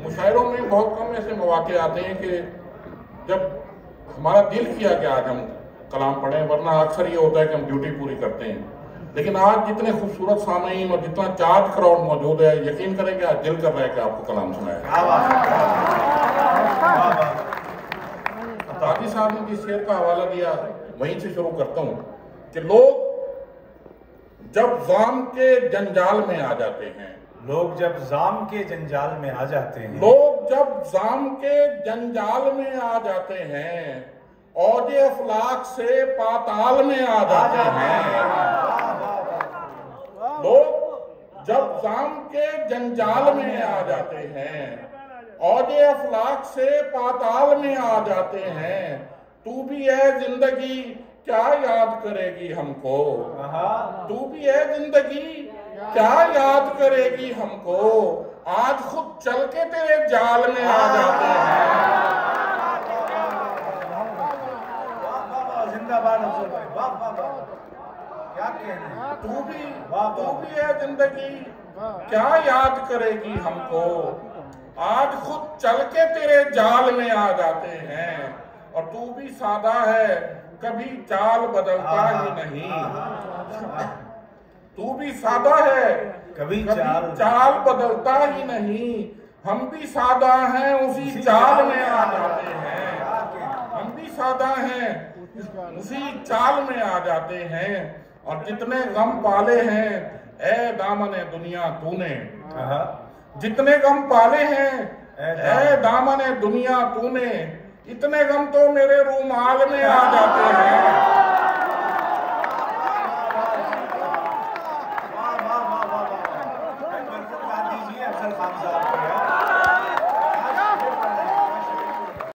मुशायरों में बहुत कम ऐसे मौके आते हैं कि जब हमारा दिल किया कि आज हम कलाम पढ़ें, वरना अक्सर ये होता है कि हम ड्यूटी पूरी करते हैं। लेकिन आज जितने खूबसूरत सामीन और जितना चार्ज क्राउड मौजूद है, यकीन करें कि आज दिल कर रहा है कि आपको कलाम सुनाए। ताजी साहब ने जिस शेर का हवाला दिया वहीं से शुरू करता हूँ कि लोग जब जाम के जंजाल में आ जाते हैं, लोग जब जाम के जंजाल में आ जाते हैं, लोग जब जाम के जंजाल में आ जाते हैं, औजे अफलाक से पाताल में आ जाते हैं। लोग जब जाम के जंजाल में आ जाते हैं, औजे अफलाक से पाताल में आ जाते हैं, तू भी है जिंदगी क्या याद करेगी हमको, तू भी है जिंदगी क्या याद करेगी हमको, आज खुद चल के तेरे जाल में आ जाते हैं। जिंदाबाद क्या कहना, तू भी है जिंदगी क्या याद करेगी हमको, आज खुद चल के तेरे जाल में आ जाते हैं। और तू भी सादा है कभी चाल बदलता ही नहीं, तू भी सादा है कभी चाल बदलता ही नहीं, हम भी सादा हैं उसी चाल में आ जाते हैं, हम भी सादा हैं उसी चाल में आ जाते हैं। और जितने गम पाले हैं ए दामने दुनिया तूने, जितने गम पाले हैं ए दामने दुनिया तूने, इतने गम तो मेरे रूमाल में आ जाते हैं। अफजल खान साहब